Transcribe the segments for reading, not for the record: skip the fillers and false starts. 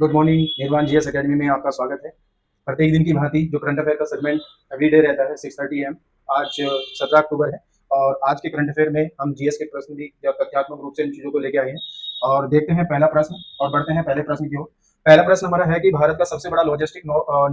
Good morning निर्वाण GS academy में आपका स्वागत है। प्रत्येक दिन की भांति जो करंट अफेयर का सेगमेंट एवरीडे रहता है 6:30 AM। आज 17 अक्टूबर है और आज के करंट अफेयर में हम जीएस के प्रश्न भी या तथ्यात्मक रूप से इन चीज़ों को लेके आए हैं और देखते हैं पहला प्रश्न और बढ़ते हैं पहले प्रश्न की ओर। पहला प्रश्न हमारा है कि भारत का सबसे बड़ा लॉजिस्टिक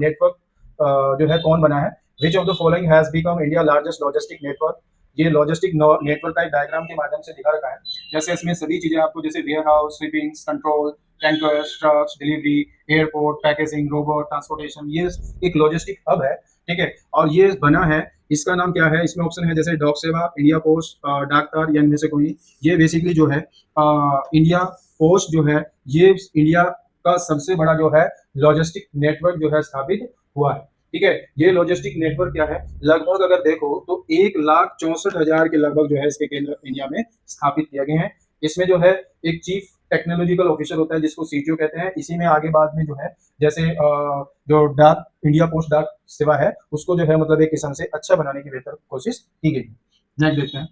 नेटवर्क जो है कौन बना है। Which of the following has become India largest logistic network. ये लॉजिस्टिक नेटवर्क का एक डायग्राम के माध्यम से दिखा रखा है। जैसे इसमें सभी चीजें आपको जैसे warehouse, sweeping, control, tankers, trucks, delivery, airport, packaging, robot, transportation, ये एक लॉजिस्टिक हब है। ठीक है, और ये बना है, इसका नाम क्या है, इसमें ऑप्शन है जैसे डाक सेवा, इंडिया पोस्ट, डाकतार या इनमें से कोई। ये बेसिकली जो है इंडिया पोस्ट जो है ये इंडिया का सबसे बड़ा जो है लॉजिस्टिक नेटवर्क जो है स्थापित हुआ है। ठीक है, ये लॉजिस्टिक नेटवर्क क्या है, लगभग अगर देखो तो 1,64,000 के लगभग जो है इसके केंद्र इंडिया में स्थापित किए गए हैं। इसमें जो है एक चीफ टेक्नोलॉजिकल ऑफिसर होता है जिसको सीटीओ कहते हैं। इसी में आगे बाद में जो है जैसे जो डाक इंडिया पोस्ट डाक सेवा है उसको जो है मतलब एक किस्म से अच्छा बनाने की बेहतर कोशिश की गई है। नेक्स्ट देखते हैं,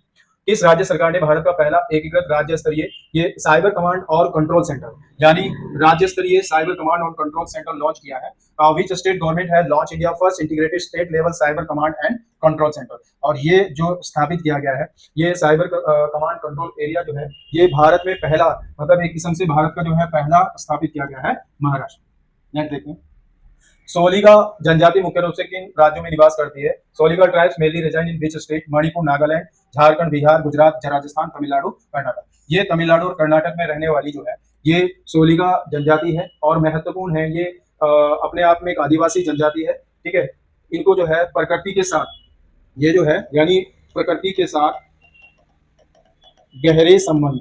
किस राज्य सरकार ने भारत का पहला एकीकृत राज्य स्तरीय ये साइबर कमांड और कंट्रोल सेंटर यानी राज्य स्तरीय साइबर कमांड और कंट्रोल सेंटर लॉन्च किया है। विच स्टेट गवर्नमेंट है launch India first integrated state level cyber command and control centre. और ये जो स्थापित किया गया है ये साइबर कमांड कंट्रोल एरिया जो है ये भारत में पहला मतलब एक किस्म से भारत का जो है पहला स्थापित किया गया है महाराष्ट्र। नेक्स्ट देखते हैं, सोलिगा जनजाति मुख्य रूप से किन राज्यों में निवास करती है। Soliga tribes mainly रेजाइड in which state. Manipur, Nagaland, Jharkhand, Bihar, Gujarat, Rajasthan, Tamil Nadu, Karnataka. ये तमिलनाडु और कर्नाटक में रहने वाली जो है ये सोलिगा जनजाति है और महत्वपूर्ण है। ये अपने आप में एक आदिवासी जनजाति है। ठीक है, इनको जो है प्रकृति के साथ ये जो है यानी प्रकृति के साथ गहरे संबंध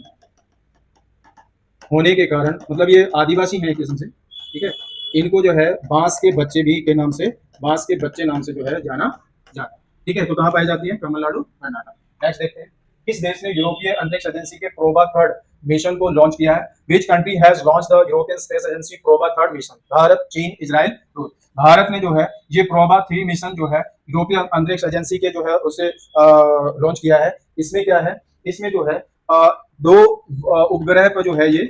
होने के कारण मतलब ये आदिवासी है एक किस्म से। ठीक है, इनको जो है बांस के बच्चे भी के नाम से बांस के बच्चे नाम से जो है जाना जाता है। ठीक है, तो कहाँ पाई जाती है, तमिलनाडु, कर्नाटक। नेक्स्ट देखते हैं, किस देश ने यूरोपीय अंतरिक्ष एजेंसी के प्रोबा थर्ड मिशन को लॉन्च किया है। Which country has launch the European space agency PROBA third mission. Bharat, चीन, इजराइल, रूस। भारत ने जो है ये प्रोबा 3 मिशन जो है यूरोपीय अंतरिक्ष एजेंसी के जो है उसे लॉन्च किया है। इसमें क्या है, इसमें जो है दो उपग्रह पर जो है ये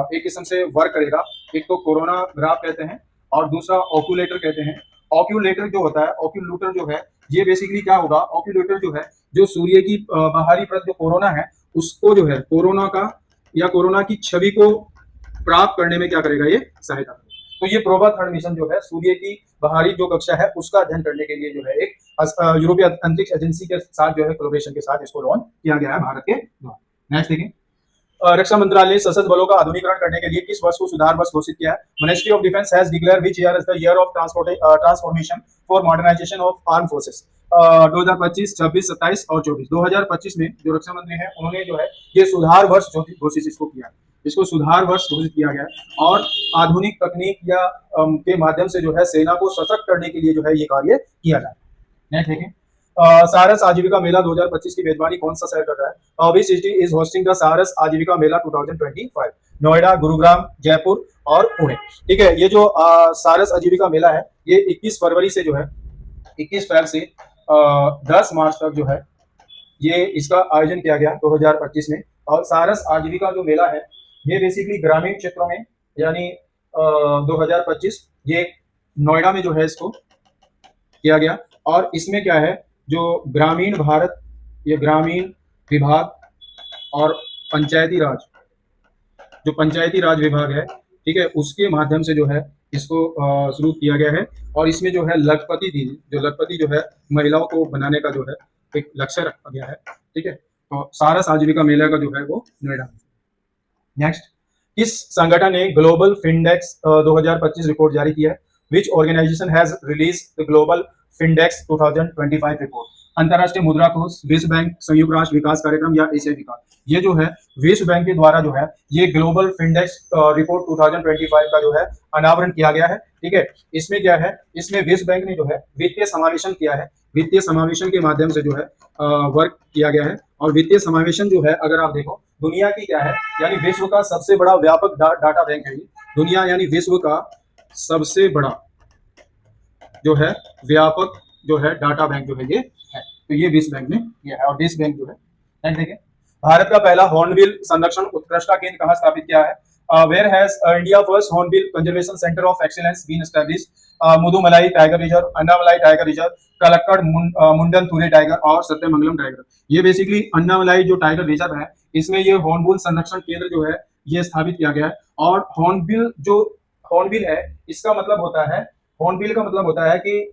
एक किस्म से वर्क करेगा। एक तो कोरोना ग्राफ कहते हैं और दूसरा ऑक्यूलेटर कहते हैं। ऑक्यूलेटर जो होता है, ऑक्यूलेटर जो है ये बेसिकली क्या होगा, ऑक्यूलेटर जो है जो सूर्य की बाहरी परत जो कोरोना है उसको जो है कोरोना का या कोरोना की छवि को प्राप्त करने में क्या करेगा, ये सहायता करेगा। तो ये प्रोबा थर्ड मिशन जो है सूर्य की बाहरी जो कक्षा है उसका अध्ययन करने के लिए जो है एक यूरोपीय अंतरिक्ष एजेंसी के साथ जो है कोलैबोरेशन के साथ इसको लॉन्च किया गया है भारत के द्वारा। नेक्स्ट देखिए, रक्षा मंत्रालय ने सशस्त्र बलों का आधुनिकीकरण करने के लिए किस वर्ष को सुधार वर्ष घोषित किया है। Ministry of defence has declared which year is the year of transformation for modernisation of arm forces. 2025, 26, 27 और 24। 2025 में जो रक्षा मंत्री हैं उन्होंने जो है ये सुधार वर्ष घोषित इसको किया, इसको सुधार वर्ष घोषित किया गया और आधुनिक तकनीक या के माध्यम से जो है सेना को सशक्त करने के लिए जो है ये कार्य किया जाए। नेक्स्ट देखें, सारस आजीविका मेला 2025 की मेजबानी कौन सा शहर कर रहा है। Which city is hosting the सारस आजीविका मेला 2025। नोएडा, गुरुग्राम, जयपुर और पुणे। ठीक है, ये जो सारस आजीविका मेला है ये 21 फरवरी से जो है 21 फरवरी से 10 मार्च तक जो है ये इसका आयोजन किया गया 2025 में। और सारस आजीविका जो मेला है ये बेसिकली ग्रामीण क्षेत्रों में यानी 2025 ये नोएडा में जो है इसको किया गया। और इसमें क्या है, जो ग्रामीण भारत, ये ग्रामीण विभाग और पंचायती राज, जो पंचायती राज विभाग है, ठीक है, उसके माध्यम से जो है इसको शुरू किया गया है। और इसमें जो है लखपति दीदी, जो लखपति जो है महिलाओं को बनाने का जो है एक लक्ष्य रखा गया है। ठीक है, तो सारस आजीविका मेला का जो है वो नोएडा। नेक्स्ट, किस संगठन ने ग्लोबल फिनडेक्स 2025 रिपोर्ट जारी किया है। Which organization has released the global Findex 2025 report. अंतरराष्ट्रीय मुद्रा कोष, विश्व बैंक, संयुक्त राष्ट्र विकास कार्यक्रम या एशिया विकास। ये जो है विश्व बैंक के द्वारा जो है ये ग्लोबल फिनडेक्स रिपोर्ट 2025 का जो है अनावरण किया गया है। ठीक है, इसमें क्या है, इसमें विश्व बैंक ने जो है वित्तीय समावेशन किया है, वित्तीय समावेशन के माध्यम से जो है वर्क किया गया है। और वित्तीय समावेशन जो है अगर आप देखो दुनिया की क्या है यानी विश्व का सबसे बड़ा व्यापक डाटा बैंक है। दुनिया यानी विश्व का सबसे बड़ा जो है व्यापक जो है डाटा बैंक जो है ये है, तो ये विश्व बैंक ने किया है। और विश्व बैंक जो है देखें, भारत का पहला हॉर्नबिल संरक्षण उत्कृष्टता केंद्र कहाँ स्थापित किया है। Where has India first hornbill conservation centre of excellence been established? Mudumalai tiger reserve, Annamalai tiger reserve, Kalakkad Mundanthurai tiger और सत्यमंगलम टाइगर। ये बेसिकली अन्नामलाई जो टाइगर रिजर्व है, इसमें ये हॉर्नबिल संरक्षण केंद्र जो है ये स्थापित किया गया है। और हॉर्नबिल है, इसका मतलब होता है, हॉर्नबिल का मतलब होता है कि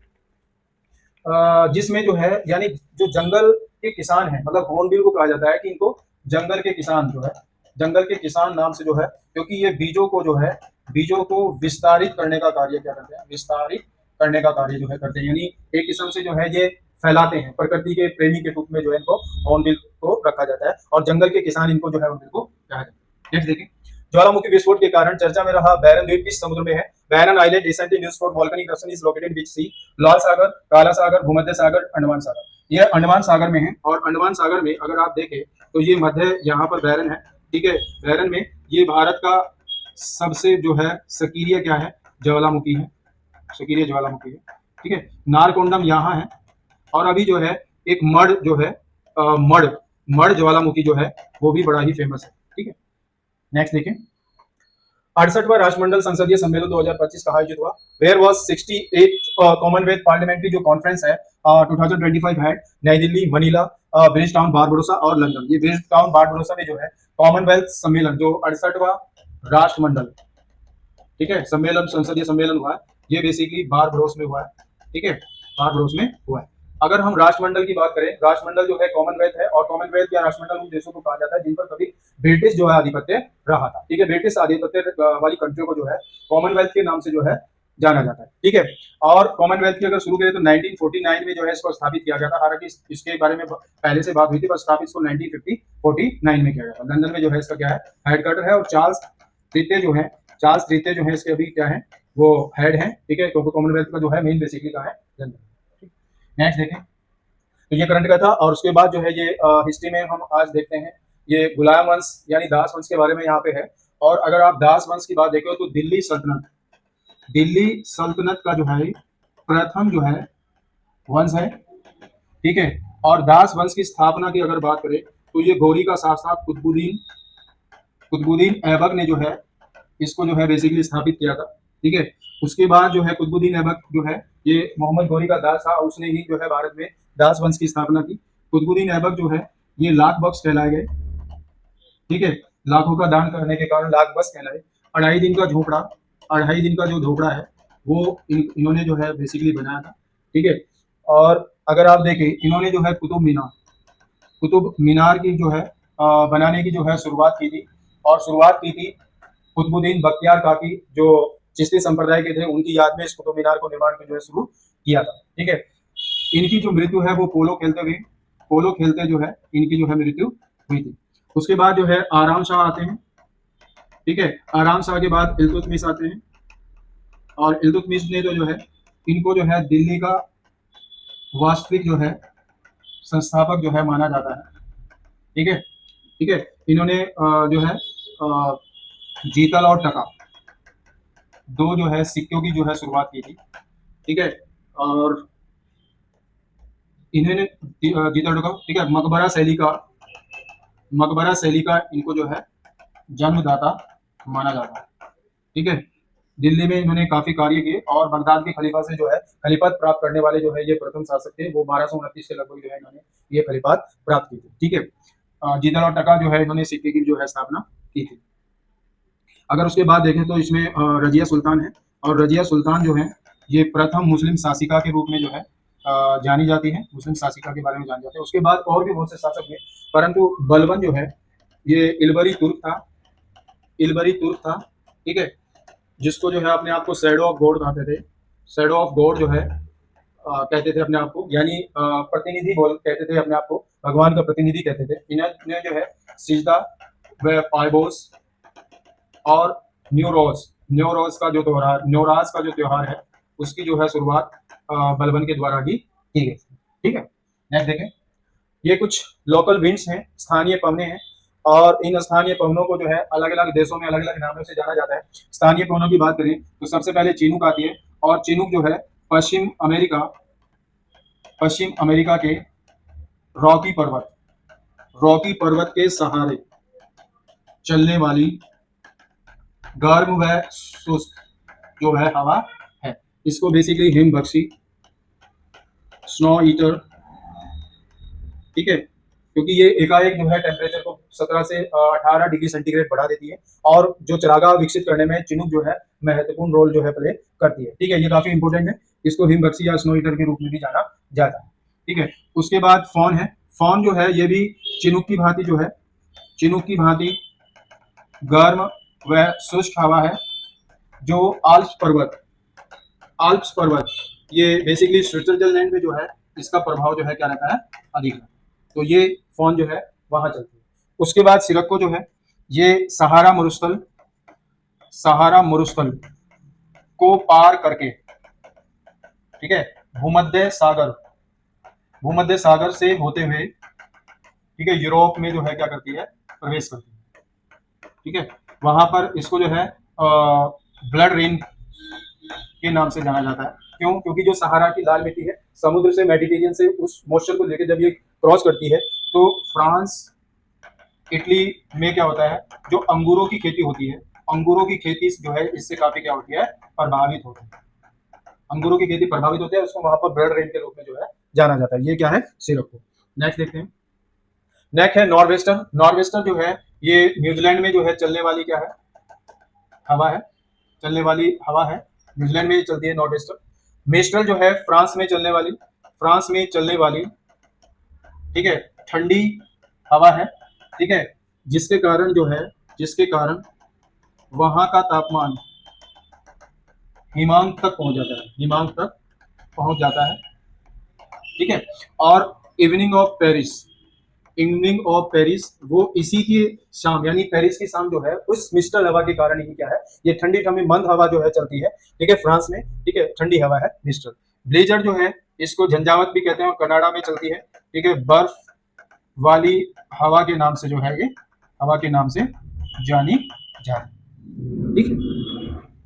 जिसमें जो है यानी जो जंगल के किसान हैं, मतलब हॉर्नबिल को कहा जाता है कि इनको जंगल के किसान जो है, जंगल के किसान नाम से जो है, क्योंकि ये बीजों को जो है, बीजों को विस्तारित करने का कार्य क्या करते हैं, विस्तारित करने का कार्य जो है करते हैं, यानी एक किस्म से जो है ये फैलाते हैं। प्रकृति के प्रेमी के रूप में जो है इनको हॉर्नबिल को रखा जाता है, और जंगल के किसान इनको जो है हॉर्नबिल को कहा जाता है। नेक्स्ट देखिए, ज्वालामुखी विस्फोट के कारण चर्चा में रहा बैरन द्वीप किस समुद्र में है? Barren island recently news for volcanic eruption is located which sea? लाल सागर, काला सागर, भूमध्य सागर, अंडमान सागर। यह अंडमान सागर में है, और अंडमान सागर में अगर आप देखें तो ये मध्य यहाँ पर बैरन है, ठीक है। बैरन में ये भारत का सबसे जो है सक्रिय क्या है, ज्वालामुखी है, सक्रिय ज्वालामुखी है, ठीक है। नारकोंडम यहाँ है, और अभी जो है एक मड़ जो है मड़ मड़ ज्वालामुखी जो है वो भी बड़ा ही फेमस है, ठीक है। नेक्स्ट देखें, 68वां राष्ट्रमंडल संसदीय सम्मेलन 2025 कहाँ आयोजित हुआ? Where was 68th Commonwealth parliamentary जो कॉन्फ्रेंस है 2025 है? New Delhi, Manila, Bridgetown, Barbados और लंदन। ये ब्रिज टाउन बारबडोसा में जो है कॉमनवेल्थ सम्मेलन जो 68वां राष्ट्रमंडल, ठीक है, सम्मेलन, संसदीय सम्मेलन हुआ है, ये बेसिकली बारबडोस में हुआ है, ठीक है, बारबडोस में हुआ है। अगर हम राष्ट्रमंडल की बात करें, राष्ट्रमंडल जो है कॉमनवेल्थ है, और कॉमनवेल्थ या राष्ट्रमंडल उन देशों को कहा जाता है जिन पर कभी ब्रिटिश जो है आधिपत्य रहा था, ठीक है। ब्रिटिश आधिपत्य वाली कंट्रियों को जो है कॉमनवेल्थ के नाम से जो है जाना जाता है, ठीक है। और कॉमनवेल्थ की अगर शुरू करें तो 1949 में जो है इसको स्थापित किया गया था। हालांकि इसके बारे में पहले से बात हुई थी, पर स्थापित इसको 1949 में किया गया था। लंदन में जो है इसका क्या है, हेडक्वार्टर है, और चार्ल्स तृतीय जो है, चार्ल्स तृतीय जो है इसके अभी क्या है, वो हेड है, ठीक है, क्योंकि कॉमनवेल्थ का जो है मेन बेसिकली कहाँ है, लंदन। नेक्स्ट देखें, तो ये करंट का था, और उसके बाद जो है ये हिस्ट्री में हम आज देखते हैं ये गुलाम वंश यानी दास वंश के बारे में यहाँ पे है। और अगर आप दास वंश की बात देखें तो दिल्ली सल्तनत का जो है प्रथम जो है वंश है, ठीक है। और दास वंश की स्थापना की अगर बात करें तो ये गौरी का शासक कुतुबुद्दीन ऐबक ने जो है इसको जो है बेसिकली स्थापित किया था, ठीक है। उसके बाद जो है कुतुबुद्दीन ऐबक जो है ये मोहम्मद गौरी का दास था, उसने ही जो है भारत में दास वंश की स्थापना की। कुतुबुद्दीन ऐबक जो है ये लाख बख्श कहलाए गए, ठीक है, लाखों का दान करने के कारण लाख बख्श कहलाए। 2.5 दिन का जो झोपड़ा है वो इन्होंने जो है बेसिकली बनाया था, ठीक है। और अगर आप देखें, इन्होंने जो है कुतुब मीनार की जो है बनाने की जो है शुरुआत की थी, और शुरुआत की थी कुतुबुद्दीन बख्तियार काकी जो चिश्ती संप्रदाय के थे, उनकी याद में इस कुतुब मीनार को निर्माण को जो है शुरू किया था, ठीक है। इनकी जो मृत्यु है वो पोलो खेलते जो है इनकी जो है मृत्यु हुई थी। उसके बाद जो है आराम शाह आते हैं, ठीक है। आराम शाह के बाद इल्तुतमिश आते हैं, और इल्तुतमिश ने जो है इनको जो है दिल्ली का वास्तविक जो है संस्थापक जो है माना जाता है, ठीक है, ठीक है। इन्होंने जो है जीतल और टका दो जो है सिक्कों की जो है शुरुआत की थी, ठीक है। और इन्होंने जीतल टका, ठीक है, मकबरा शैली का इनको जो है जन्मदाता माना जाता है, ठीक है। दिल्ली में इन्होंने काफी कार्य किए, और बगदाद के खलीफा से जो है खलीफत प्राप्त करने वाले जो है ये प्रथम शासक थे। वो 1229 के लगभग जो है इन्होंने ये खलीफत प्राप्त की थी, ठीक है। जीतल और टका जो है इन्होंने सिक्के की जो है स्थापना की थी। अगर उसके बाद देखें तो इसमें रजिया सुल्तान है, और रजिया सुल्तान जो है ये प्रथम मुस्लिम शासिका के रूप में जो है जानी जाती है, मुस्लिम शासिका के बारे में जान जाते हैं। उसके बाद और भी बहुत से शासक हुए, परंतु बलबन जो है ये इलबरी तुर्क था, ठीक है, जिसको जो है अपने आप को शैडो ऑफ गॉड कहते थे। शैडो ऑफ गॉड जो है कहते थे अपने आप को, यानी प्रतिनिधि बोल कहते थे अपने आप को, भगवान का प्रतिनिधि कहते थे। इन्हें जो है सिजदा व पायबोस और न्यूरोज का जो त्योहार है उसकी जो है शुरुआत बलबन के द्वारा ही की गई, ठीक है। नेक्स्ट देखें, ये कुछ लोकल विंड्स हैं, स्थानीय पवनें हैं, और इन स्थानीय पवनों को जो है अलग अलग देशों में अलग अलग नामों से जाना जाता है। स्थानीय पवनों की बात करें तो सबसे पहले चिनूक आती है, और चिनूक जो है पश्चिम अमेरिका के रॉकी पर्वत के सहारे चलने वाली गर्म व शुष्क जो है हवा है। इसको बेसिकली हिमबख्शी, स्नो ईटर, ठीक है, क्योंकि ये एकाएक जो है टेम्परेचर को 17 से 18 डिग्री सेंटीग्रेड बढ़ा देती है, और जो चरागाह विकसित करने में चिनूक जो है महत्वपूर्ण रोल जो है प्ले करती है। ठीक है, ये काफी इंपॉर्टेंट है, इसको हिमबख्शी या स्नो ईटर के रूप में भी जाना जाता है। ठीक है, उसके बाद फॉन है। फॉन जो है ये भी चिनूक की भांति जो है, चिनूक की भांति गर्म व शुष्क हवा है। जो आल्प्स पर्वत, ये बेसिकली स्विट्जरलैंड में जो है इसका प्रभाव जो है क्या रहता है, अधिक है, तो ये फॉन जो है वहां चलती है। उसके बाद सिरक्को जो है, ये सहारा मरुस्थल को पार करके, ठीक है, भूमध्य सागर भूमध्य सागर से होते हुए, ठीक है, यूरोप में जो है क्या करती है, प्रवेश करती है। ठीक है, वहां पर इसको जो है ब्लड रेन के नाम से जाना जाता है। क्यों? क्योंकि जो सहारा की लाल मिट्टी है, समुद्र से मेडिटेरियन से उस मॉइस्चर को लेकर जब ये क्रॉस करती है, तो फ्रांस, इटली में क्या होता है, जो अंगूरों की खेती होती है, अंगूरों की खेती जो है इससे काफी क्या होती है, प्रभावित होती है। अंगूरों की खेती प्रभावित होती है, उसको वहां पर ब्लड रेन के रूप में जो है जाना जाता है। ये क्या है, सिरप। नेक्स्ट देखते हैं। नेक्स्ट है नॉर्वेस्टर। नॉर्वेस्टर जो है ये न्यूजीलैंड में जो है चलने वाली क्या है, हवा है, चलने वाली हवा है, न्यूजीलैंड में चलती है नॉर्वेस्टर। मेस्ट्रल जो है फ्रांस में चलने वाली, ठीक है, ठंडी हवा है, ठीक है, जिसके कारण जो है, जिसके कारण वहां का तापमान हिमांक तक पहुंच जाता है, हिमांक तक पहुंच जाता है। ठीक है, और इवनिंग ऑफ पेरिस वो इसी की शाम, यानी पेरिस की शाम जो है उस मिस्टर हवा के कारण ही क्या है, ये ठंडी ठंडी मंद हवा जो है चलती है। ठीक है, फ्रांस में, ठीक है, ठंडी हवा है मिस्टर। ब्लेजर जो है इसको झंझावत भी कहते हैं और कनाडा में चलती है। ठीक है, बर्फ वाली हवा के नाम से जो है ये हवा के नाम से जानी जाती। ठीक है,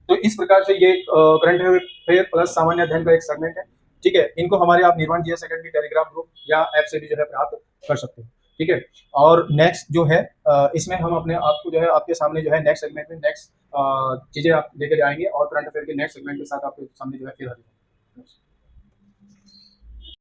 तो इस प्रकार से ये करंट अफेयर प्लस सामान्य अध्ययन का एक सेगमेंट है। ठीक है, इनको हमारे आप निर्माण जीएस अकेडमी टेलीग्राम ग्रुप या ऐप से भी जो है प्राप्त कर सकते हैं। ठीक है, और नेक्स्ट जो है इसमें हम अपने आपको जो है आपके सामने जो है नेक्स्ट सेगमेंट में नेक्स्ट चीजें आप लेकर आएंगे, और करंट अफेयर के नेक्स्ट सेगमेंट के साथ आपके सामने जो है फिर हाजिर होंगे।